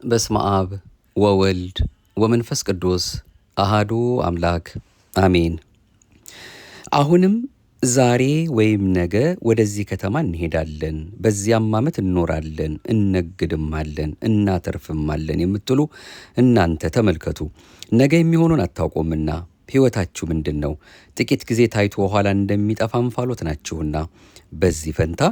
በስመ አብ ወወልድ ወመንፈስ ቅዱስ አሃዱ አምላክ አሜን። አሁንም ዛሬ ወይም ነገ ወደዚህ ከተማ እንሄዳለን፣ በዚያም ዓመት እንኖራለን፣ እነግድማለን፣ እናተርፍማለን የምትሉ እናንተ ተመልከቱ። ነገ የሚሆኑን አታውቁምና ሕይወታችሁ ምንድን ነው? ጥቂት ጊዜ ታይቶ ኋላ እንደሚጠፋ እንፋሎት ናችሁና። በዚህ ፈንታ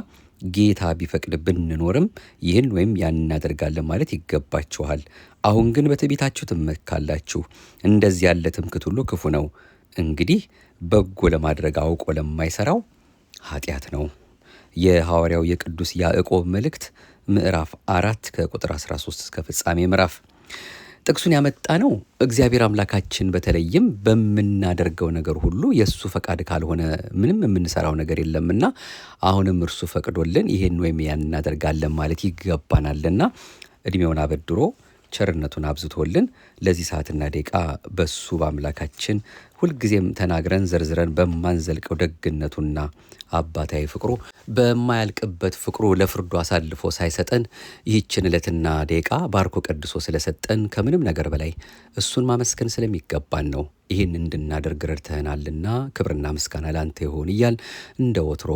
ጌታ ቢፈቅድ ብንኖርም ይህን ወይም ያን እናደርጋለን ማለት ይገባችኋል። አሁን ግን በትዕቢታችሁ ትመካላችሁ። እንደዚህ ያለ ትምክህት ሁሉ ክፉ ነው። እንግዲህ በጎ ለማድረግ አውቆ ለማይሰራው ኃጢአት ነው። የሐዋርያው የቅዱስ ያዕቆብ መልእክት ምዕራፍ 4 ከቁጥር 13 እስከ ፍጻሜ ምዕራፍ። ጥቅሱን ያመጣ ነው እግዚአብሔር አምላካችን በተለይም በምናደርገው ነገር ሁሉ የእሱ ፈቃድ ካልሆነ ምንም የምንሰራው ነገር የለምና አሁንም እርሱ ፈቅዶልን ይህን ወይም ያን እናደርጋለን ማለት ይገባናልና ዕድሜውን አበድሮ ቸርነቱን አብዝቶልን ለዚህ ሰዓትና ደቂቃ በሱ በአምላካችን ሁልጊዜም ተናግረን ዘርዝረን በማንዘልቀው ደግነቱና አባታዊ ፍቅሩ በማያልቅበት ፍቅሩ ለፍርዱ አሳልፎ ሳይሰጠን ይህችን ዕለትና ደቂቃ ባርኮ ቀድሶ ስለሰጠን ከምንም ነገር በላይ እሱን ማመስገን ስለሚገባን ነው። ይህን እንድናደርግ ረድተናልና ክብርና ምስጋና ላንተ ይሁን እያል እንደ ወትሮ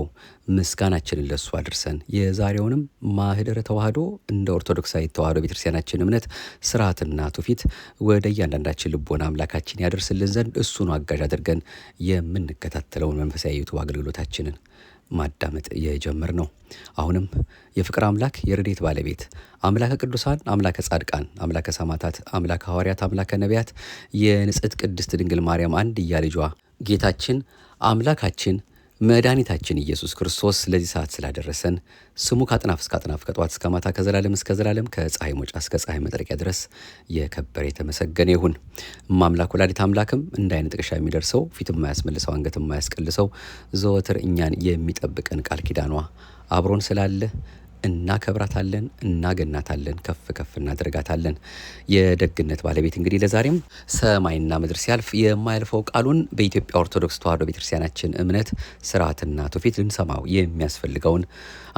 ምስጋናችንን ለሱ አድርሰን የዛሬውንም ማህደረ ተዋህዶ እንደ ኦርቶዶክሳዊ ተዋህዶ ቤተክርስቲያናችን እምነት ስርዓትና ትውፊት ወደ እያንዳንዳችን ልቦና አምላካችን ያደርስልን ዘንድ እሱን አጋዥ አድርገን የምንከታተለውን መንፈሳዊ ዩቱብ አገልግሎታችንን ማዳመጥ የጀመር ነው። አሁንም የፍቅር አምላክ የረድኤት ባለቤት አምላከ ቅዱሳን አምላከ ጻድቃን አምላከ ሰማዕታት አምላከ ሐዋርያት አምላከ ነቢያት የንጽሕት ቅድስት ድንግል ማርያም አንድያ ልጇ ጌታችን አምላካችን መድኃኒታችን ኢየሱስ ክርስቶስ ለዚህ ሰዓት ስላደረሰን ስሙ ከአጥናፍ እስከ አጥናፍ ከጠዋት እስከ ማታ ከዘላለም እስከ ዘላለም ከፀሐይ መውጫ እስከ ፀሐይ መጥለቂያ ድረስ የከበረ የተመሰገነ ይሁን። እማምላክ ወላዲተ አምላክም እንደ ዓይን ጥቅሻ የሚደርሰው ፊት የማያስመልሰው አንገት የማያስቀልሰው ዘወትር እኛን የሚጠብቀን ቃል ኪዳኗ አብሮን ስላለ እናከብራታለን፣ እናገናታለን፣ ከፍ ከፍ እናደርጋታለን። የደግነት ባለቤት እንግዲህ ለዛሬም ሰማይና ምድር ሲያልፍ የማያልፈው ቃሉን በኢትዮጵያ ኦርቶዶክስ ተዋህዶ ቤተክርስቲያናችን እምነት ስርዓትና ትውፊት ልንሰማው የሚያስፈልገውን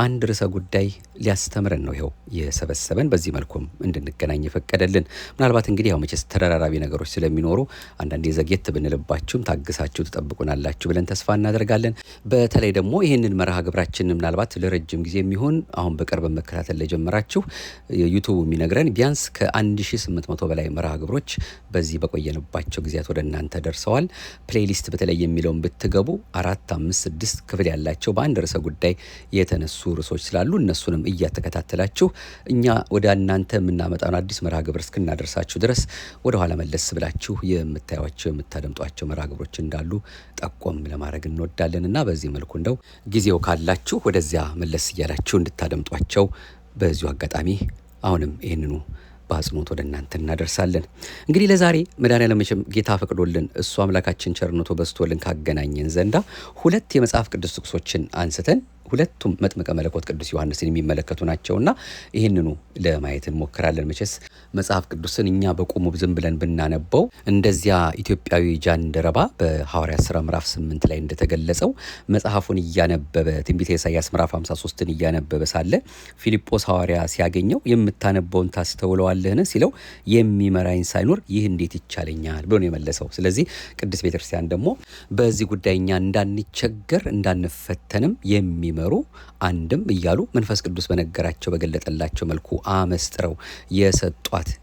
አንድ ርዕሰ ጉዳይ ሊያስተምረን ነው ይኸው የሰበሰበን፣ በዚህ መልኩም እንድንገናኝ የፈቀደልን። ምናልባት እንግዲህ ያው መቼስ ተደራራቢ ነገሮች ስለሚኖሩ አንዳንዴ ዘግየት ብንልባችሁም ታግሳችሁ ትጠብቁናላችሁ ብለን ተስፋ እናደርጋለን። በተለይ ደግሞ ይህንን መርሃ ግብራችን ምናልባት ለረጅም ጊዜ የሚሆን አሁን በቅርብ መከታተል ለጀመራችሁ ዩቱብ የሚነግረን ቢያንስ ከ1800 በላይ መርሃ ግብሮች በዚህ በቆየንባቸው ጊዜያት ወደ እናንተ ደርሰዋል። ፕሌሊስት በተለይ የሚለውን ብትገቡ 4፣ 5፣ 6 ክፍል ያላቸው በአንድ ርዕሰ ጉዳይ የተነሱ ርዕሶች ስላሉ እነሱንም እያተከታተላችሁ እኛ ወደ እናንተ የምናመጣውን አዲስ መርሃ ግብር እስክናደርሳችሁ ድረስ ወደ ኋላ መለስ ብላችሁ የምታዩቸው የምታደምጧቸው መርሃ ግብሮች እንዳሉ ጠቆም ለማድረግ እንወዳለን እና በዚህ መልኩ እንደው ጊዜው ካላችሁ ወደዚያ መለስ እያላችሁ እንድታደምጧቸው በዚሁ አጋጣሚ አሁንም ይህንኑ በአጽንኦት ወደ እናንተ እናደርሳለን። እንግዲህ ለዛሬ መድኃኔዓለም መቼም ጌታ ፈቅዶልን እሱ አምላካችን ቸርነቱ በዝቶልን ካገናኘን ዘንዳ ሁለት የመጽሐፍ ቅዱስ ጥቅሶችን አንስተን ሁለቱም መጥምቀ መለኮት ቅዱስ ዮሐንስን የሚመለከቱ ናቸውና ይህንኑ ለማየት እንሞክራለን። መቼስ መጽሐፍ ቅዱስን እኛ በቁሙ ዝም ብለን ብናነበው እንደዚያ ኢትዮጵያዊ ጃንደረባ በሐዋርያት ሥራ ምዕራፍ 8 ላይ እንደተገለጸው መጽሐፉን እያነበበ ትንቢተ ኢሳይያስ ምዕራፍ 53ን እያነበበ ሳለ ፊልጶስ ሐዋርያ ሲያገኘው የምታነበውን ታስተውለዋለህን ሲለው የሚመራኝ ሳይኖር ይህ እንዴት ይቻለኛል ብሎ ነው የመለሰው። ስለዚህ ቅድስት ቤተክርስቲያን ደግሞ በዚህ ጉዳይ እኛ እንዳንቸገር እንዳንፈተንም የሚመሩ አንድም እያሉ መንፈስ ቅዱስ በነገራቸው በገለጠላቸው መልኩ አመስጥረው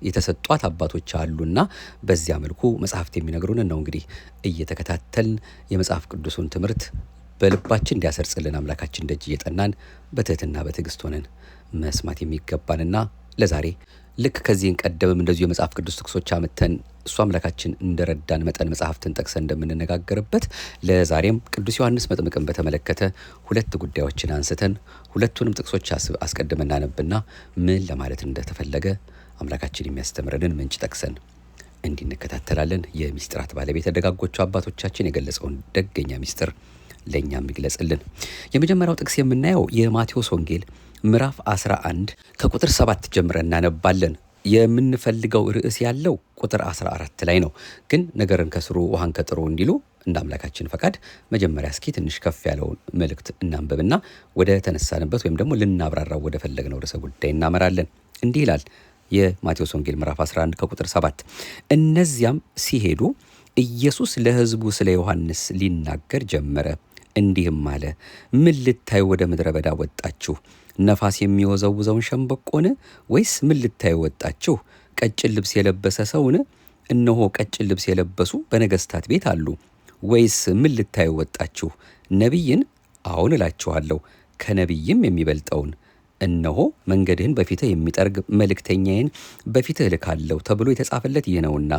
የተሰጧት አባቶች አሉና በዚያ መልኩ መጽሐፍት የሚነግሩን ነው። እንግዲህ እየተከታተልን የመጽሐፍ ቅዱሱን ትምህርት በልባችን እንዲያሰርጽልን አምላካችን ደጅ እየጠናን በትህትና በትዕግስት ሆነን መስማት የሚገባንና ለዛሬ ልክ ከዚህን ቀደምም እንደዚሁ የመጽሐፍ ቅዱስ ጥቅሶች አመተን እሱ አምላካችን እንደረዳን መጠን መጽሐፍትን ጠቅሰን እንደምንነጋገርበት ለዛሬም ቅዱስ ዮሐንስ መጥምቅን በተመለከተ ሁለት ጉዳዮችን አንስተን ሁለቱንም ጥቅሶች አስቀድመን እናነብና ምን ለማለት እንደተፈለገ አምላካችን የሚያስተምረንን ምንጭ ጠቅሰን እንዲንከታተላለን። የሚስጥራት ባለቤት ደጋጎቹ አባቶቻችን የገለጸውን ደገኛ ሚስጥር ለእኛም ይግለጽልን። የመጀመሪያው ጥቅስ የምናየው የማቴዎስ ወንጌል ምዕራፍ 11 ከቁጥር 7 ጀምረን እናነባለን። የምንፈልገው ርዕስ ያለው ቁጥር 14 ላይ ነው። ግን ነገርን ከስሩ ውሃን ከጥሩ እንዲሉ እንደ አምላካችን ፈቃድ መጀመሪያ እስኪ ትንሽ ከፍ ያለውን መልእክት እናንብብና ወደ ተነሳንበት ወይም ደግሞ ልናብራራው ወደ ፈለግነው ርዕሰ ጉዳይ እናመራለን። እንዲህ ይላል የማቴዎስ ወንጌል ምዕራፍ 11 ከቁጥር 7። እነዚያም ሲሄዱ ኢየሱስ ለሕዝቡ ስለ ዮሐንስ ሊናገር ጀመረ። እንዲህም አለ፣ ምን ልታዩ ወደ ምድረ በዳ ወጣችሁ? ነፋስ የሚወዘውዘውን ሸምበቆን? ወይስ ምን ልታዩ ወጣችሁ? ቀጭን ልብስ የለበሰ ሰውን? እነሆ ቀጭን ልብስ የለበሱ በነገሥታት ቤት አሉ። ወይስ ምን ልታዩ ወጣችሁ? ነቢይን? አዎን እላችኋለሁ፣ ከነቢይም የሚበልጠውን። እነሆ መንገድህን በፊትህ የሚጠርግ መልእክተኛዬን በፊትህ እልካለሁ ተብሎ የተጻፈለት ይህ ነውና።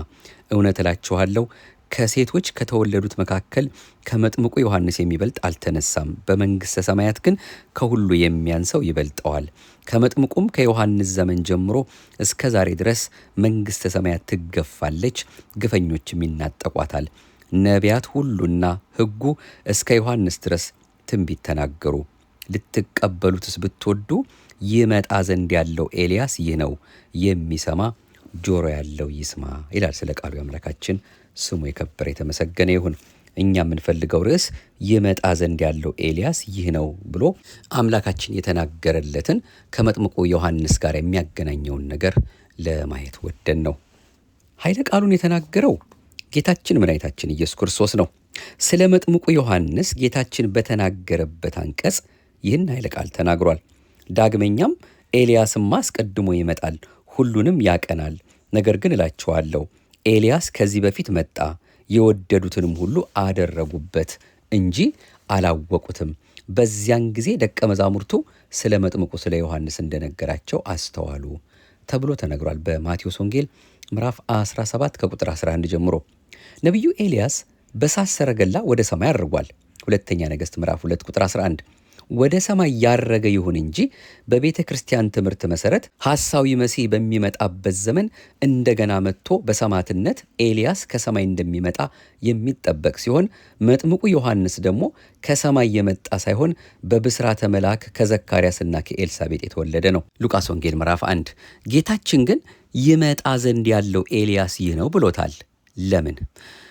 እውነት እላችኋለሁ ከሴቶች ከተወለዱት መካከል ከመጥምቁ ዮሐንስ የሚበልጥ አልተነሳም። በመንግሥተ ሰማያት ግን ከሁሉ የሚያንሰው ይበልጠዋል። ከመጥምቁም ከዮሐንስ ዘመን ጀምሮ እስከ ዛሬ ድረስ መንግሥተ ሰማያት ትገፋለች፣ ግፈኞችም ይናጠቋታል። ነቢያት ሁሉና ሕጉ እስከ ዮሐንስ ድረስ ትንቢት ተናገሩ። ልትቀበሉትስ ብትወዱ ይመጣ ዘንድ ያለው ኤልያስ ይህ ነው። የሚሰማ ጆሮ ያለው ይስማ ይላል። ስለ ቃሉ አምላካችን ስሙ የከበረ የተመሰገነ ይሁን። እኛ የምንፈልገው ርዕስ ይመጣ ዘንድ ያለው ኤልያስ ይህ ነው ብሎ አምላካችን የተናገረለትን ከመጥምቁ ዮሐንስ ጋር የሚያገናኘውን ነገር ለማየት ወደን ነው። ኃይለ ቃሉን የተናገረው ጌታችን መድኃኒታችን ኢየሱስ ክርስቶስ ነው። ስለ መጥምቁ ዮሐንስ ጌታችን በተናገረበት አንቀጽ ይህን ኃይለ ቃል ተናግሯል። ዳግመኛም ኤልያስማ አስቀድሞ ይመጣል፣ ሁሉንም ያቀናል። ነገር ግን እላችኋለሁ ኤልያስ ከዚህ በፊት መጣ፣ የወደዱትንም ሁሉ አደረጉበት እንጂ አላወቁትም። በዚያን ጊዜ ደቀ መዛሙርቱ ስለ መጥምቁ ስለ ዮሐንስ እንደነገራቸው አስተዋሉ ተብሎ ተነግሯል። በማቴዎስ ወንጌል ምዕራፍ 17 ከቁጥር 11 ጀምሮ ነቢዩ ኤልያስ በእሳት ሰረገላ ወደ ሰማይ አድርጓል። ሁለተኛ ነገሥት ምዕራፍ 2 ቁጥር 11 ወደ ሰማይ ያረገ ይሁን እንጂ በቤተ ክርስቲያን ትምህርት መሠረት ሐሳዊ መሲህ በሚመጣበት ዘመን እንደገና መጥቶ በሰማዕትነት ኤልያስ ከሰማይ እንደሚመጣ የሚጠበቅ ሲሆን መጥምቁ ዮሐንስ ደግሞ ከሰማይ የመጣ ሳይሆን በብስራተ መልአክ ከዘካርያስና ከኤልሳቤጥ የተወለደ ነው። ሉቃስ ወንጌል ምዕራፍ 1 ጌታችን ግን ይመጣ ዘንድ ያለው ኤልያስ ይህ ነው ብሎታል። ለምን?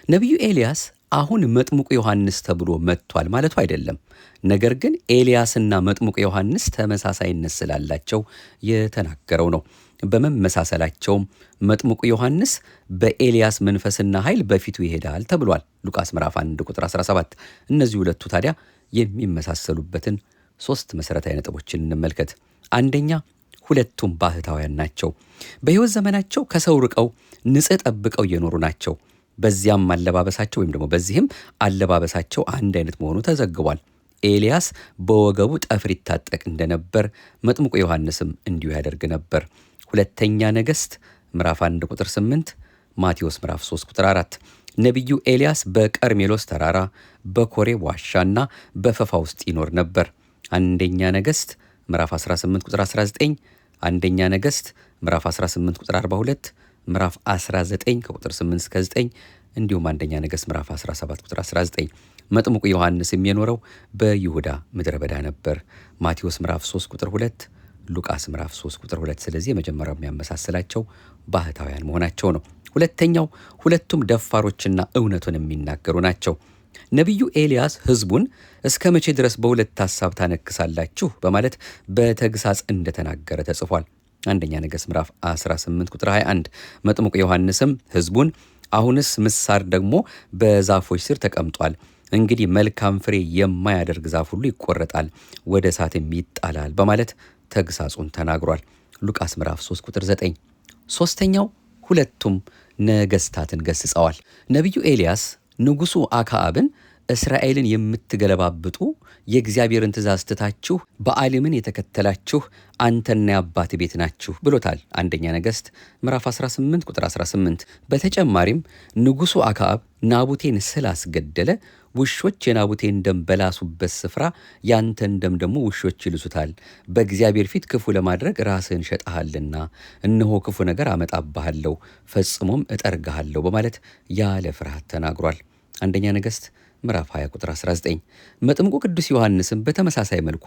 ነቢዩ ኤልያስ አሁን መጥምቁ ዮሐንስ ተብሎ መጥቷል ማለቱ አይደለም። ነገር ግን ኤልያስና መጥምቁ ዮሐንስ ተመሳሳይነት ስላላቸው የተናገረው ነው። በመመሳሰላቸውም መጥምቁ ዮሐንስ በኤልያስ መንፈስና ኃይል በፊቱ ይሄዳል ተብሏል። ሉቃስ ምዕራፍ 1 ቁጥር 17። እነዚህ ሁለቱ ታዲያ የሚመሳሰሉበትን 3 መሠረታዊ ነጥቦችን እንመልከት። አንደኛ፣ ሁለቱም ባህታውያን ናቸው። በሕይወት ዘመናቸው ከሰው ርቀው ንጽሕ ጠብቀው እየኖሩ ናቸው። በዚህም አለባበሳቸው አንድ አይነት መሆኑ ተዘግቧል። ኤልያስ በወገቡ ጠፍር ይታጠቅ እንደነበር መጥምቁ ዮሐንስም እንዲሁ ያደርግ ነበር። ሁለተኛ ነገሥት ምዕራፍ 1 ቁጥር 8፣ ማቴዎስ ምዕራፍ 3 ቁጥር 4 ነቢዩ ኤልያስ በቀርሜሎስ ተራራ በኮሬብ ዋሻና በፈፋ ውስጥ ይኖር ነበር። አንደኛ ነገሥት ምዕራፍ 18 ቁጥር 19፣ አንደኛ ነገሥት ምዕራፍ 18 ቁጥር 42፣ ምዕራፍ 19 ከቁጥር 8 እስከ 9 እንዲሁም አንደኛ ነገሥት ምዕራፍ 17 ቁጥር 19። መጥምቁ ዮሐንስም የኖረው በይሁዳ ምድረ በዳ ነበር። ማቴዎስ ምዕራፍ 3 ቁጥር 2፣ ሉቃስ ምዕራፍ 3 ቁጥር 2። ስለዚህ የመጀመሪያው የሚያመሳስላቸው ባህታውያን መሆናቸው ነው። ሁለተኛው፣ ሁለቱም ደፋሮችና እውነቱን የሚናገሩ ናቸው። ነቢዩ ኤልያስ ሕዝቡን እስከ መቼ ድረስ በሁለት ሐሳብ ታነክሳላችሁ በማለት በተግሳጽ እንደተናገረ ተጽፏል። አንደኛ ነገሥት ምዕራፍ 18 ቁጥር 21። መጥምቁ ዮሐንስም ሕዝቡን አሁንስ ምሳር ደግሞ በዛፎች ስር ተቀምጧል፣ እንግዲህ መልካም ፍሬ የማያደርግ ዛፍ ሁሉ ይቆረጣል፣ ወደ እሳትም ይጣላል በማለት ተግሳጹን ተናግሯል። ሉቃስ ምዕራፍ 3 ቁጥር 9። ሦስተኛው፣ ሁለቱም ነገሥታትን ገሥጸዋል። ነቢዩ ኤልያስ ንጉሡ አክዓብን እስራኤልን የምትገለባብጡ የእግዚአብሔርን ትእዛዝ ትታችሁ በዓሊምን የተከተላችሁ አንተና የአባት ቤት ናችሁ ብሎታል። አንደኛ ነገሥት ምዕራፍ 18 ቁጥር 18። በተጨማሪም ንጉሡ አክዓብ ናቡቴን ስላስገደለ ውሾች የናቡቴን ደም በላሱበት ስፍራ ያንተን ደም ደግሞ ውሾች ይልሱታል፣ በእግዚአብሔር ፊት ክፉ ለማድረግ ራስህን ሸጠሃልና እነሆ ክፉ ነገር አመጣብሃለሁ፣ ፈጽሞም እጠርግሃለሁ በማለት ያለ ፍርሃት ተናግሯል። አንደኛ ነገሥት ምዕራፍ 20 ቁጥር 19። መጥምቁ ቅዱስ ዮሐንስም በተመሳሳይ መልኩ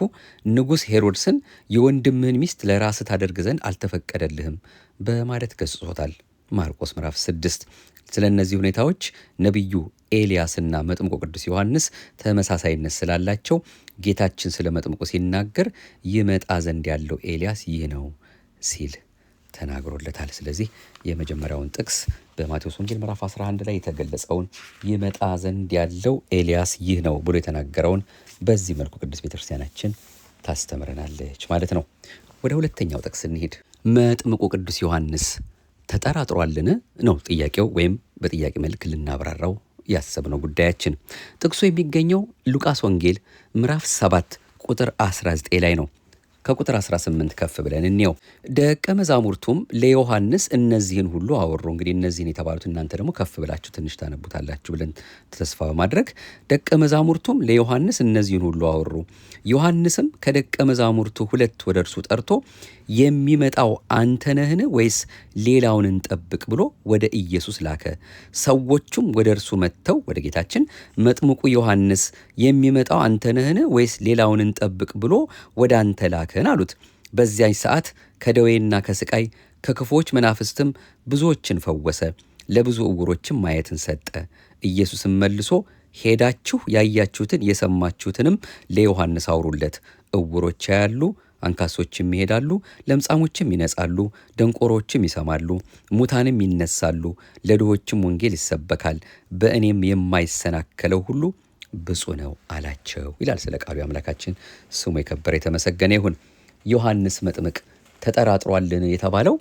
ንጉሥ ሄሮድስን የወንድምህን ሚስት ለራስህ ታደርግ ዘንድ አልተፈቀደልህም በማለት ገሥጾታል። ማርቆስ ምዕራፍ 6። ስለ እነዚህ ሁኔታዎች ነቢዩ ኤልያስና መጥምቁ ቅዱስ ዮሐንስ ተመሳሳይነት ስላላቸው ጌታችን ስለ መጥምቁ ሲናገር ይመጣ ዘንድ ያለው ኤልያስ ይህ ነው ሲል ተናግሮለታል። ስለዚህ የመጀመሪያውን ጥቅስ በማቴዎስ ወንጌል ምዕራፍ 11 ላይ የተገለጸውን ይመጣ ዘንድ ያለው ኤልያስ ይህ ነው ብሎ የተናገረውን በዚህ መልኩ ቅድስት ቤተክርስቲያናችን ታስተምረናለች ማለት ነው። ወደ ሁለተኛው ጥቅስ እንሂድ። መጥምቁ ቅዱስ ዮሐንስ ተጠራጥሯልን ነው ጥያቄው፣ ወይም በጥያቄ መልክ ልናብራራው ያሰብነው ጉዳያችን። ጥቅሱ የሚገኘው ሉቃስ ወንጌል ምዕራፍ 7 ቁጥር 19 ላይ ነው። ከቁጥር 18 ከፍ ብለን እንየው። ደቀ መዛሙርቱም ለዮሐንስ እነዚህን ሁሉ አወሩ። እንግዲህ እነዚህን የተባሉት እናንተ ደግሞ ከፍ ብላችሁ ትንሽ ታነቡታላችሁ ብለን ተስፋ በማድረግ ደቀ መዛሙርቱም ለዮሐንስ እነዚህን ሁሉ አወሩ። ዮሐንስም ከደቀ መዛሙርቱ 2 ወደ እርሱ ጠርቶ የሚመጣው አንተ ነህን ወይስ ሌላውን እንጠብቅ ብሎ ወደ ኢየሱስ ላከ። ሰዎቹም ወደ እርሱ መጥተው ወደ ጌታችን መጥምቁ ዮሐንስ የሚመጣው አንተ ነህን ወይስ ሌላውን እንጠብቅ ብሎ ወደ አንተ ላከን አሉት። በዚያች ሰዓት ከደዌና ከስቃይ ከክፉዎች መናፍስትም ብዙዎችን ፈወሰ፣ ለብዙ ዕውሮችም ማየትን ሰጠ። ኢየሱስም መልሶ ሄዳችሁ ያያችሁትን የሰማችሁትንም ለዮሐንስ አውሩለት። ዕውሮች ያያሉ፣ አንካሶችም ይሄዳሉ፣ ለምጻሞችም ይነጻሉ፣ ደንቆሮችም ይሰማሉ፣ ሙታንም ይነሳሉ፣ ለድሆችም ወንጌል ይሰበካል፣ በእኔም የማይሰናከለው ሁሉ ብፁዕ ነው አላቸው ይላል። ስለ ቃሉ አምላካችን ስሙ የከበረ የተመሰገነ ይሁን። ዮሐንስ መጥምቅ ተጠራጥሯልን የተባለው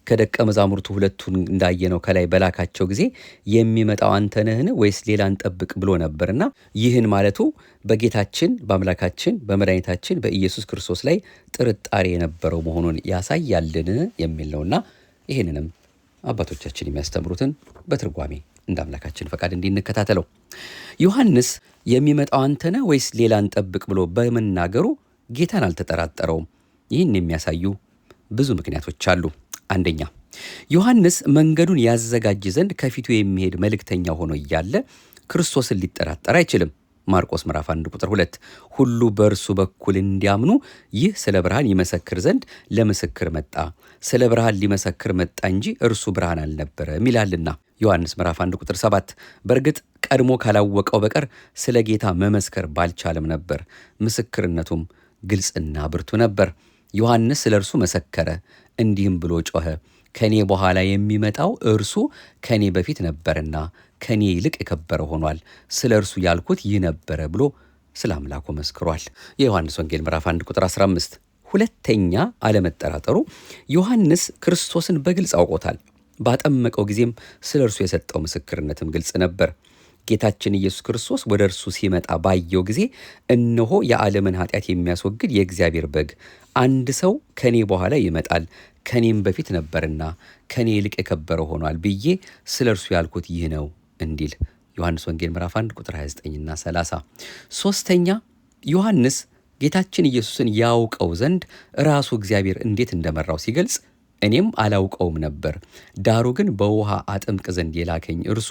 ከደቀ መዛሙርቱ 2ቱን እንዳየነው ከላይ በላካቸው ጊዜ የሚመጣው አንተ ነህን ወይስ ሌላ እንጠብቅ ብሎ ነበርና ይህን ማለቱ በጌታችን በአምላካችን በመድኃኒታችን በኢየሱስ ክርስቶስ ላይ ጥርጣሬ የነበረው መሆኑን ያሳያልን የሚል ነውና ይህንንም አባቶቻችን የሚያስተምሩትን በትርጓሜ እንደ አምላካችን ፈቃድ እንድንከታተለው። ዮሐንስ የሚመጣው አንተ ነህ ወይስ ሌላ እንጠብቅ ብሎ በመናገሩ ጌታን አልተጠራጠረውም። ይህን የሚያሳዩ ብዙ ምክንያቶች አሉ። አንደኛ፣ ዮሐንስ መንገዱን ያዘጋጅ ዘንድ ከፊቱ የሚሄድ መልእክተኛ ሆኖ እያለ ክርስቶስን ሊጠራጠር አይችልም። ማርቆስ ምዕራፍ 1 ቁጥር 2 ሁሉ በእርሱ በኩል እንዲያምኑ ይህ ስለ ብርሃን ይመሰክር ዘንድ ለምስክር መጣ፣ ስለ ብርሃን ሊመሰክር መጣ እንጂ እርሱ ብርሃን አልነበረም ይላልና። ዮሐንስ ምዕራፍ 1 ቁጥር 7 በእርግጥ ቀድሞ ካላወቀው በቀር ስለ ጌታ መመስከር ባልቻለም ነበር፣ ምስክርነቱም ግልጽና ብርቱ ነበር። ዮሐንስ ስለ እርሱ መሰከረ፣ እንዲህም ብሎ ጮኸ፣ ከኔ በኋላ የሚመጣው እርሱ ከኔ በፊት ነበርና ከኔ ይልቅ የከበረ ሆኗል፣ ስለ እርሱ ያልኩት ይህ ነበረ ብሎ ስለ አምላኩ መስክሯል። የዮሐንስ ወንጌል ምዕራፍ 1 ቁጥር 15። ሁለተኛ አለመጠራጠሩ ዮሐንስ ክርስቶስን በግልጽ አውቆታል። ባጠመቀው ጊዜም ስለ እርሱ የሰጠው ምስክርነትም ግልጽ ነበር። ጌታችን ኢየሱስ ክርስቶስ ወደ እርሱ ሲመጣ ባየው ጊዜ እነሆ የዓለምን ኃጢአት የሚያስወግድ የእግዚአብሔር በግ፣ አንድ ሰው ከኔ በኋላ ይመጣል፣ ከኔም በፊት ነበርና ከኔ ይልቅ የከበረ ሆኗል ብዬ ስለ እርሱ ያልኩት ይህ ነው እንዲል ዮሐንስ ወንጌል ምዕራፍ 1 ቁጥር 29ና 30። ሶስተኛ ዮሐንስ ጌታችን ኢየሱስን ያውቀው ዘንድ ራሱ እግዚአብሔር እንዴት እንደመራው ሲገልጽ እኔም አላውቀውም ነበር፣ ዳሩ ግን በውሃ አጠምቅ ዘንድ የላከኝ እርሱ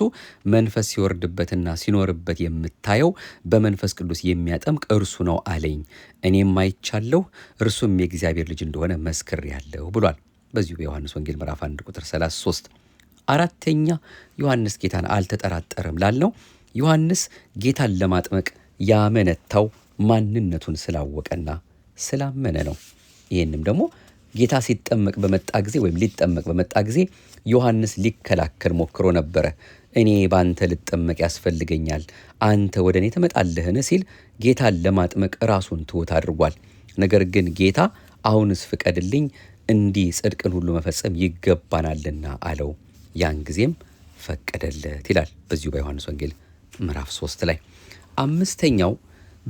መንፈስ ሲወርድበትና ሲኖርበት የምታየው በመንፈስ ቅዱስ የሚያጠምቅ እርሱ ነው አለኝ። እኔም አይቻለሁ፣ እርሱም የእግዚአብሔር ልጅ እንደሆነ መስክሬአለሁ ብሏል በዚሁ በዮሐንስ ወንጌል ምዕራፍ 1 ቁጥር 33። አራተኛ ዮሐንስ ጌታን አልተጠራጠረም ላልነው ዮሐንስ ጌታን ለማጥመቅ ያመነታው ማንነቱን ስላወቀና ስላመነ ነው። ይህንም ደግሞ ጌታ ሲጠመቅ በመጣ ጊዜ ወይም ሊጠመቅ በመጣ ጊዜ ዮሐንስ ሊከላከል ሞክሮ ነበረ። እኔ በአንተ ልጠመቅ ያስፈልገኛል፣ አንተ ወደ እኔ ትመጣለህን ሲል ጌታን ለማጥመቅ ራሱን ትሑት አድርጓል። ነገር ግን ጌታ አሁንስ ፍቀድልኝ፣ እንዲህ ጽድቅን ሁሉ መፈጸም ይገባናልና አለው። ያን ጊዜም ፈቀደለት ይላል በዚሁ በዮሐንስ ወንጌል ምዕራፍ 3 ላይ። አምስተኛው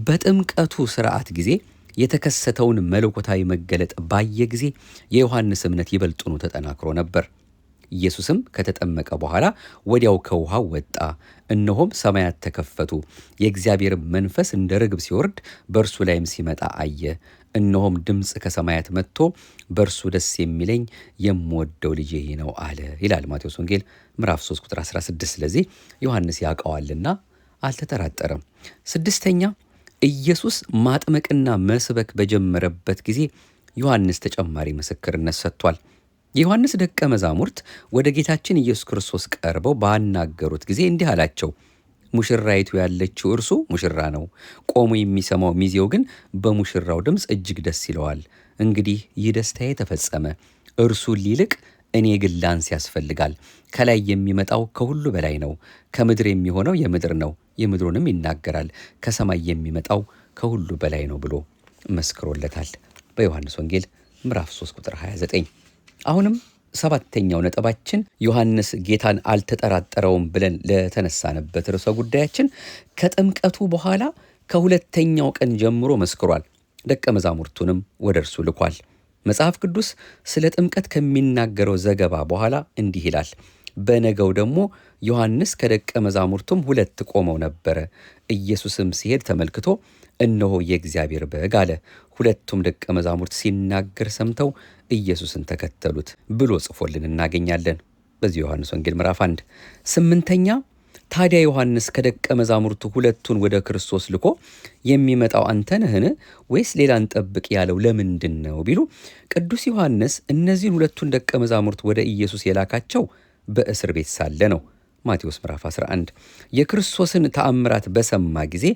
በጥምቀቱ ሥርዓት ጊዜ የተከሰተውን መለኮታዊ መገለጥ ባየ ጊዜ የዮሐንስ እምነት ይበልጡኑ ተጠናክሮ ነበር። ኢየሱስም ከተጠመቀ በኋላ ወዲያው ከውሃው ወጣ፣ እነሆም ሰማያት ተከፈቱ፣ የእግዚአብሔር መንፈስ እንደ ርግብ ሲወርድ በእርሱ ላይም ሲመጣ አየ። እነሆም ድምፅ ከሰማያት መጥቶ በእርሱ ደስ የሚለኝ የምወደው ልጄ ይህ ነው አለ ይላል ማቴዎስ ወንጌል ምዕራፍ 3 ቁጥር 16። ስለዚህ ዮሐንስ ያውቀዋልና አልተጠራጠረም። ስድስተኛ ኢየሱስ ማጥመቅና መስበክ በጀመረበት ጊዜ ዮሐንስ ተጨማሪ ምስክርነት ሰጥቷል። የዮሐንስ ደቀ መዛሙርት ወደ ጌታችን ኢየሱስ ክርስቶስ ቀርበው ባናገሩት ጊዜ እንዲህ አላቸው፣ ሙሽራይቱ ያለችው እርሱ ሙሽራ ነው፣ ቆሞ የሚሰማው ሚዜው ግን በሙሽራው ድምፅ እጅግ ደስ ይለዋል። እንግዲህ ይህ ደስታዬ ተፈጸመ፣ እርሱ ሊልቅ እኔ ግን ላንስ ያስፈልጋል። ከላይ የሚመጣው ከሁሉ በላይ ነው። ከምድር የሚሆነው የምድር ነው፣ የምድሩንም ይናገራል። ከሰማይ የሚመጣው ከሁሉ በላይ ነው ብሎ መስክሮለታል በዮሐንስ ወንጌል ምዕራፍ 3 ቁጥር 29። አሁንም ሰባተኛው ነጥባችን ዮሐንስ ጌታን አልተጠራጠረውም ብለን ለተነሳንበት ርዕሰ ጉዳያችን ከጥምቀቱ በኋላ ከሁለተኛው ቀን ጀምሮ መስክሯል። ደቀ መዛሙርቱንም ወደ እርሱ ልኳል። መጽሐፍ ቅዱስ ስለ ጥምቀት ከሚናገረው ዘገባ በኋላ እንዲህ ይላል። በነገው ደግሞ ዮሐንስ ከደቀ መዛሙርቱም 2 ቆመው ነበረ። ኢየሱስም ሲሄድ ተመልክቶ እነሆ የእግዚአብሔር በግ አለ። 2ቱም ደቀ መዛሙርት ሲናገር ሰምተው ኢየሱስን ተከተሉት ብሎ ጽፎልን እናገኛለን በዚህ ዮሐንስ ወንጌል ምዕራፍ 1። 8ኛ ታዲያ ዮሐንስ ከደቀ መዛሙርቱ 2ቱን ወደ ክርስቶስ ልኮ የሚመጣው አንተ ነህን ወይስ ሌላ እንጠብቅ ያለው ለምንድን ነው ቢሉ፣ ቅዱስ ዮሐንስ እነዚህን 2ቱን ደቀ መዛሙርት ወደ ኢየሱስ የላካቸው በእስር ቤት ሳለ ነው። ማቴዎስ ምዕራፍ 11 የክርስቶስን ተአምራት በሰማ ጊዜ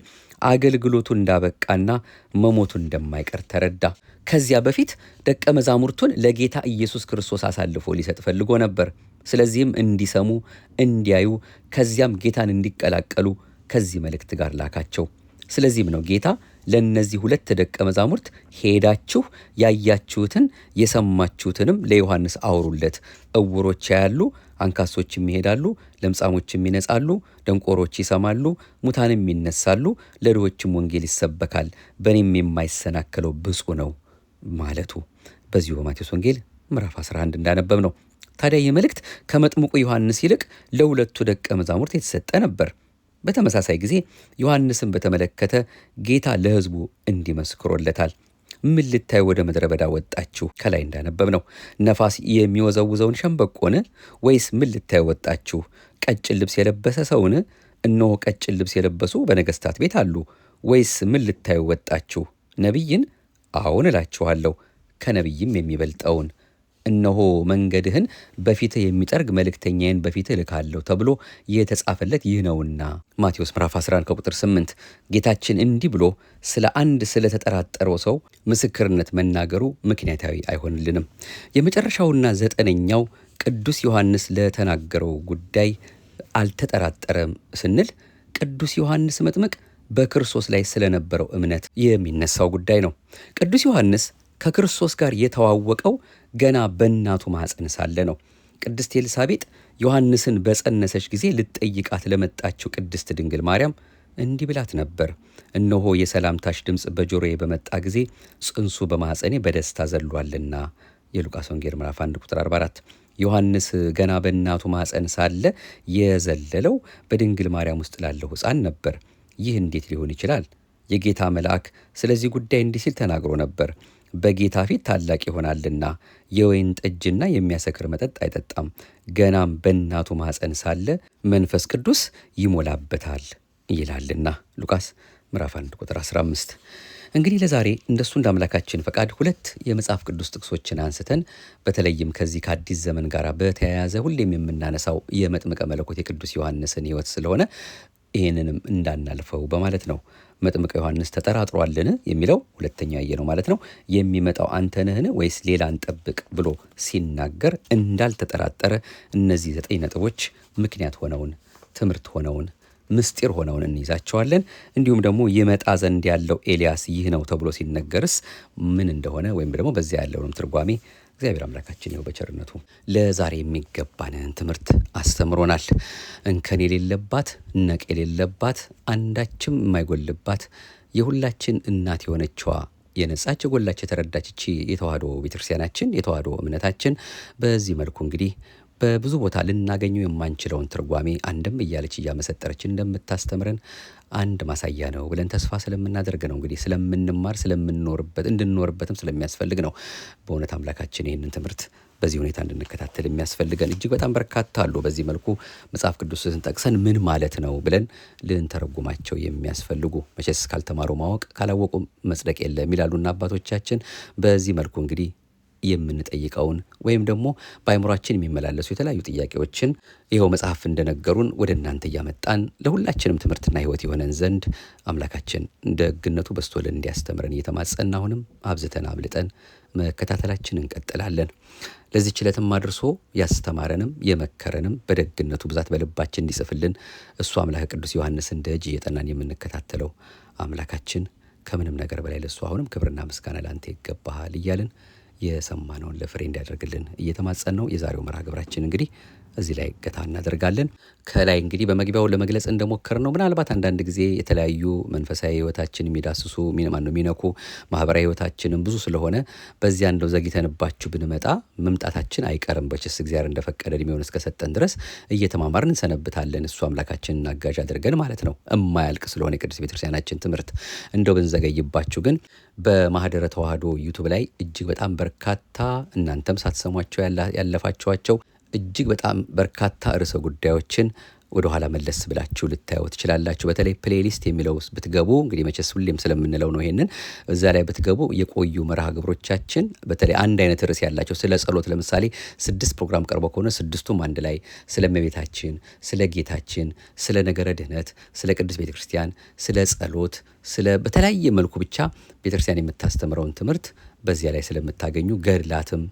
አገልግሎቱ እንዳበቃና መሞቱ እንደማይቀር ተረዳ። ከዚያ በፊት ደቀ መዛሙርቱን ለጌታ ኢየሱስ ክርስቶስ አሳልፎ ሊሰጥ ፈልጎ ነበር። ስለዚህም እንዲሰሙ፣ እንዲያዩ፣ ከዚያም ጌታን እንዲቀላቀሉ ከዚህ መልእክት ጋር ላካቸው። ስለዚህም ነው ጌታ ለእነዚህ 2 ደቀ መዛሙርት ሄዳችሁ ያያችሁትን የሰማችሁትንም ለዮሐንስ አውሩለት፣ ዕውሮች ያያሉ፣ አንካሶችም ይሄዳሉ፣ ለምጻሞችም ይነጻሉ፣ ደንቆሮች ይሰማሉ፣ ሙታንም ይነሳሉ፣ ለድሆችም ወንጌል ይሰበካል፣ በእኔም የማይሰናከለው ብፁዕ ነው ማለቱ በዚሁ በማቴዎስ ወንጌል ምዕራፍ 11 እንዳነበብ ነው። ታዲያ ይህ መልእክት ከመጥምቁ ዮሐንስ ይልቅ ለ2ቱ ደቀ መዛሙርት የተሰጠ ነበር። በተመሳሳይ ጊዜ ዮሐንስን በተመለከተ ጌታ ለሕዝቡ እንዲመስክሮለታል። ምን ልታዩ ወደ ምድረ በዳ ወጣችሁ? ከላይ እንዳነበብ ነው። ነፋስ የሚወዘውዘውን ሸምበቆን? ወይስ ምን ልታዩ ወጣችሁ? ቀጭን ልብስ የለበሰ ሰውን? እነሆ ቀጭን ልብስ የለበሱ በነገሥታት ቤት አሉ። ወይስ ምን ልታዩ ወጣችሁ? ነቢይን? አዎን እላችኋለሁ፣ ከነቢይም የሚበልጠውን። እነሆ መንገድህን በፊትህ የሚጠርግ መልእክተኛዬን በፊትህ እልካለሁ ተብሎ የተጻፈለት ይህ ነውና። ማቴዎስ ምዕራፍ 11 ከቁጥር 8። ጌታችን እንዲህ ብሎ ስለ አንድ ስለተጠራጠረው ሰው ምስክርነት መናገሩ ምክንያታዊ አይሆንልንም። የመጨረሻውና 9ኛው ቅዱስ ዮሐንስ ለተናገረው ጉዳይ አልተጠራጠረም ስንል ቅዱስ ዮሐንስ መጥምቅ በክርስቶስ ላይ ስለነበረው እምነት የሚነሳው ጉዳይ ነው። ቅዱስ ዮሐንስ ከክርስቶስ ጋር የተዋወቀው ገና በእናቱ ማኅፀን ሳለ ነው። ቅድስት ኤልሳቤጥ ዮሐንስን በጸነሰች ጊዜ ልትጠይቃት ለመጣችው ቅድስት ድንግል ማርያም እንዲህ ብላት ነበር። እነሆ የሰላምታሽ ድምፅ በጆሮዬ በመጣ ጊዜ ጽንሱ በማኅፀኔ በደስታ ዘሏልና። የሉቃስ ወንጌል ምዕራፍ 1 ቁጥር 44። ዮሐንስ ገና በእናቱ ማኅፀን ሳለ የዘለለው በድንግል ማርያም ውስጥ ላለው ሕፃን ነበር። ይህ እንዴት ሊሆን ይችላል? የጌታ መልአክ ስለዚህ ጉዳይ እንዲህ ሲል ተናግሮ ነበር። በጌታ ፊት ታላቅ ይሆናልና የወይን ጠጅና የሚያሰክር መጠጥ አይጠጣም። ገናም በእናቱ ማኅፀን ሳለ መንፈስ ቅዱስ ይሞላበታል ይላልና። ሉቃስ ምዕራፍ 1 ቁጥር 15። እንግዲህ ለዛሬ እንደሱ እንደ አምላካችን ፈቃድ 2 የመጽሐፍ ቅዱስ ጥቅሶችን አንስተን በተለይም ከዚህ ከአዲስ ዘመን ጋር በተያያዘ ሁሌም የምናነሳው የመጥምቀ መለኮት የቅዱስ ዮሐንስን ሕይወት ስለሆነ ይህንንም እንዳናልፈው በማለት ነው። መጥምቀ ዮሐንስ ተጠራጥሯልን የሚለው ሁለተኛው ያየ ነው ማለት ነው። የሚመጣው አንተ ነህን ወይስ ሌላ እንጠብቅ ብሎ ሲናገር እንዳልተጠራጠረ እነዚህ 9 ነጥቦች ምክንያት ሆነውን፣ ትምህርት ሆነውን፣ ምስጢር ሆነውን እንይዛቸዋለን። እንዲሁም ደግሞ ይመጣ ዘንድ ያለው ኤልያስ ይህ ነው ተብሎ ሲነገርስ ምን እንደሆነ ወይም ደግሞ በዚያ ያለውንም ትርጓሜ እግዚአብሔር አምላካችን ይኸው በቸርነቱ ለዛሬ የሚገባንን ትምህርት አስተምሮናል። እንከን የሌለባት ነቅ የሌለባት አንዳችም የማይጎልባት የሁላችን እናት የሆነችዋ የነጻች የጎላች የተረዳች እቺ የተዋህዶ ቤተክርስቲያናችን የተዋህዶ እምነታችን በዚህ መልኩ እንግዲህ በብዙ ቦታ ልናገኘው የማንችለውን ትርጓሜ አንድም እያለች እያመሰጠረች እንደምታስተምረን አንድ ማሳያ ነው ብለን ተስፋ ስለምናደርግ ነው። እንግዲህ ስለምንማር ስለምንኖርበት እንድንኖርበትም ስለሚያስፈልግ ነው። በእውነት አምላካችን ይህንን ትምህርት በዚህ ሁኔታ እንድንከታተል የሚያስፈልገን እጅግ በጣም በርካታ አሉ። በዚህ መልኩ መጽሐፍ ቅዱስን ጠቅሰን ምን ማለት ነው ብለን ልንተረጉማቸው የሚያስፈልጉ መቼስ ካልተማሩ ማወቅ ካላወቁ መጽደቅ የለም ይላሉና አባቶቻችን። በዚህ መልኩ እንግዲህ የምንጠይቀውን ወይም ደግሞ በአእምሯችን የሚመላለሱ የተለያዩ ጥያቄዎችን ይኸው መጽሐፍ እንደነገሩን ወደ እናንተ እያመጣን ለሁላችንም ትምህርትና ሕይወት የሆነን ዘንድ አምላካችን ደግነቱ በስቶልን እንዲያስተምረን እየተማጸን አሁንም አብዝተን አብልጠን መከታተላችን እንቀጥላለን። ለዚህች ዕለትም አድርሶ ያስተማረንም የመከረንም በደግነቱ ብዛት በልባችን እንዲጽፍልን እሱ አምላከ ቅዱስ ዮሐንስን ደጅ እየጠናን የምንከታተለው አምላካችን ከምንም ነገር በላይ ለሱ አሁንም ክብርና ምስጋና ላንተ ይገባሃል እያልን የሰማነውን ለፍሬ እንዲያደርግልን እየተማጸን ነው። የዛሬው መርሃ ግብራችን እንግዲህ እዚህ ላይ ገታ እናደርጋለን። ከላይ እንግዲህ በመግቢያው ለመግለጽ እንደሞከር ነው ምናልባት አንዳንድ ጊዜ የተለያዩ መንፈሳዊ ህይወታችን የሚዳስሱ የሚነኩ ማህበራዊ ህይወታችንም ብዙ ስለሆነ በዚያ እንደው ዘግይተንባችሁ ብንመጣ መምጣታችን አይቀርም። በችስ እግዚአብሔር እንደፈቀደ እድሜውን እስከሰጠን ድረስ እየተማማርን እንሰነብታለን። እሱ አምላካችንን አጋዥ አድርገን ማለት ነው። እማያልቅ ስለሆነ የቅድስት ቤተክርስቲያናችን ትምህርት እንደው ብንዘገይባችሁ ግን በማህደረ ተዋህዶ ዩቱብ ላይ እጅግ በጣም በርካታ እናንተም ሳትሰሟቸው ያለፋችኋቸው እጅግ በጣም በርካታ ርዕሰ ጉዳዮችን ወደ ኋላ መለስ ብላችሁ ልታዩ ትችላላችሁ። በተለይ ፕሌሊስት የሚለው ውስጥ ብትገቡ እንግዲህ መቼስ ሁሌም ስለምንለው ነው ይሄንን እዛ ላይ ብትገቡ የቆዩ መርሃ ግብሮቻችን በተለይ አንድ አይነት ርዕስ ያላቸው ስለ ጸሎት ለምሳሌ 6 ፕሮግራም ቀርቦ ከሆነ 6ቱም አንድ ላይ ስለ እመቤታችን፣ ስለ ጌታችን፣ ስለ ነገረ ድህነት፣ ስለ ቅድስት ቤተክርስቲያን፣ ስለ ጸሎት፣ ስለ በተለያየ መልኩ ብቻ ቤተክርስቲያን የምታስተምረውን ትምህርት በዚያ ላይ ስለምታገኙ ገድላትም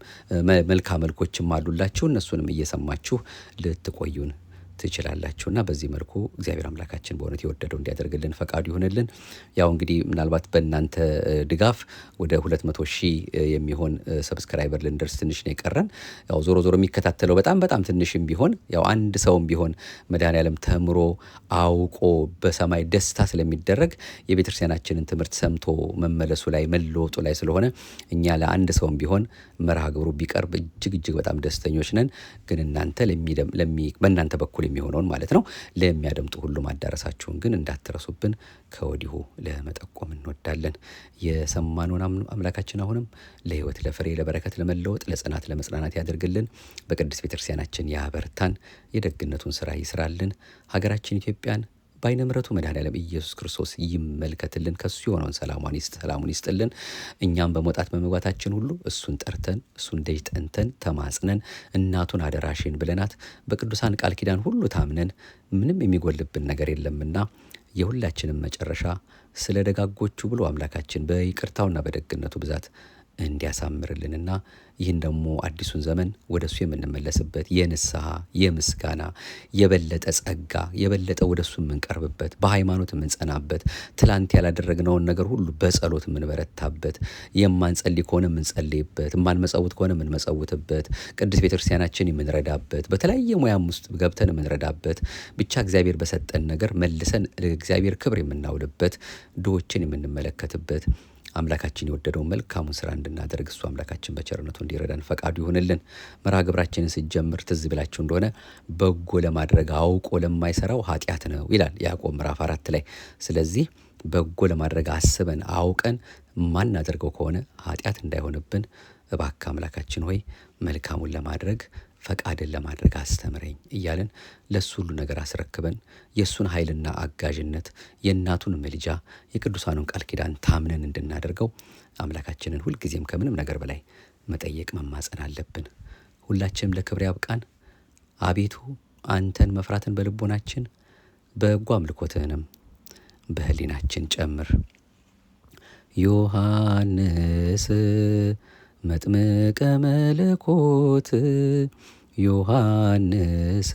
መልካም መልኮችም አሉላችሁ። እነሱንም እየሰማችሁ ልትቆዩን ትችላላችሁና በዚህ መልኩ እግዚአብሔር አምላካችን በእውነት የወደደው እንዲያደርግልን ፈቃዱ ይሁንልን። ያው እንግዲህ ምናልባት በእናንተ ድጋፍ ወደ 200,000 የሚሆን ሰብስክራይበር ልንደርስ ትንሽ ነው የቀረን። ያው ዞሮ ዞሮ የሚከታተለው በጣም ትንሽም ቢሆን ያው አንድ ሰውም ቢሆን መድኃኔዓለም ተምሮ አውቆ በሰማይ ደስታ ስለሚደረግ የቤተክርስቲያናችንን ትምህርት ሰምቶ መመለሱ ላይ መለወጡ ላይ ስለሆነ እኛ ለአንድ ሰውም ቢሆን መርሃ ግብሩ ቢቀርብ እጅግ በጣም ደስተኞች ነን። ግን እናንተ በእናንተ በኩል የሚሆነውን ማለት ነው ለሚያደምጡ ሁሉ ማዳረሳችሁን ግን እንዳትረሱብን ከወዲሁ ለመጠቆም እንወዳለን። የሰማነውን አምላካችን አሁንም ለሕይወት፣ ለፍሬ፣ ለበረከት፣ ለመለወጥ፣ ለጽናት፣ ለመጽናናት ያደርግልን። በቅድስት ቤተክርስቲያናችን ያበርታን። የደግነቱን ስራ ይስራልን። ሀገራችን ኢትዮጵያን በዓይነ ምሕረቱ መድኃኔዓለም ኢየሱስ ክርስቶስ ይመልከትልን። ከሱ የሆነውን ሰላሙን ይስጥልን። እኛም በመውጣት በመግባታችን ሁሉ እሱን ጠርተን እሱን ደጅ ጠንተን ተማጽነን እናቱን አደራሽን ብለናት በቅዱሳን ቃል ኪዳን ሁሉ ታምነን ምንም የሚጎልብን ነገር የለምና የሁላችንም መጨረሻ ስለ ደጋጎቹ ብሎ አምላካችን በይቅርታውና በደግነቱ ብዛት እንዲያሳምርልንና ይህን ደግሞ አዲሱን ዘመን ወደሱ የምንመለስበት የንስሐ የምስጋና የበለጠ ጸጋ የበለጠ ወደሱ የምንቀርብበት በሃይማኖት የምንጸናበት ትላንት ያላደረግነውን ነገር ሁሉ በጸሎት የምንበረታበት የማንጸልይ ከሆነ የምንጸልይበት የማንመጸውት ከሆነ የምንመጸውትበት ቅድስት ቤተክርስቲያናችን የምንረዳበት በተለያየ ሙያም ውስጥ ገብተን የምንረዳበት ብቻ እግዚአብሔር በሰጠን ነገር መልሰን ለእግዚአብሔር ክብር የምናውልበት ድሆችን የምንመለከትበት አምላካችን የወደደውን መልካሙን ስራ እንድናደርግ እሱ አምላካችን በቸርነቱ እንዲረዳን ፈቃዱ ይሁንልን። መርሃ ግብራችንን ስንጀምር ትዝ ብላችሁ እንደሆነ በጎ ለማድረግ አውቆ ለማይሰራው ኃጢአት ነው ይላል ያዕቆብ ምዕራፍ 4 ላይ። ስለዚህ በጎ ለማድረግ አስበን አውቀን ማናደርገው ከሆነ ኃጢአት እንዳይሆንብን እባክህ አምላካችን ሆይ መልካሙን ለማድረግ ፈቃድን ለማድረግ አስተምረኝ እያለን ለሱ ሁሉ ነገር አስረክበን የሱን ኃይልና አጋዥነት የእናቱን ምልጃ የቅዱሳኑን ቃል ኪዳን ታምነን እንድናደርገው አምላካችንን ሁልጊዜም ከምንም ነገር በላይ መጠየቅ መማጸን አለብን። ሁላችንም ለክብር ያብቃን። አቤቱ አንተን መፍራትን በልቦናችን በጎ አምልኮትህንም በህሊናችን ጨምር። ዮሐንስ መጥምቀ መለኮት ዮሐንስ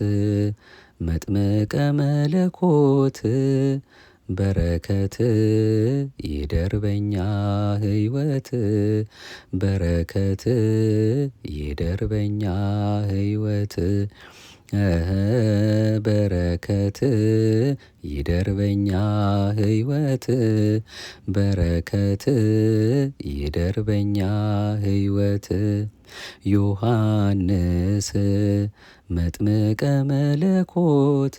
መጥምቀ መለኮት በረከት ይደር በኛ ሕይወት በረከት ይደር በኛ ሕይወት በረከት ይደር በኛ ሕይወት በረከት ይደር በኛ ሕይወት ዮሐንስ መጥምቀ መለኮት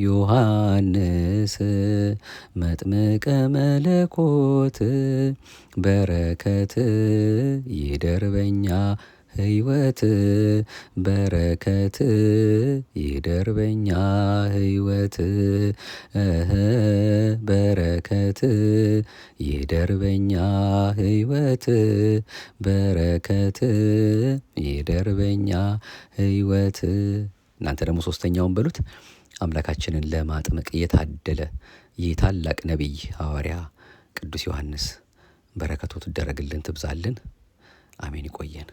ዮሐንስ መጥምቀ መለኮት በረከት ይደር በኛ ሕይወት በረከት ይደር በኛ ሕይወት በረከት ይደር በኛ ሕይወት በረከት ይደር በኛ ሕይወት። እናንተ ደግሞ ሶስተኛውን በሉት። አምላካችንን ለማጥመቅ የታደለ ይህ ታላቅ ነቢይ ሐዋርያ ቅዱስ ዮሐንስ በረከቱ ትደረግልን ትብዛልን። አሜን። ይቆየን።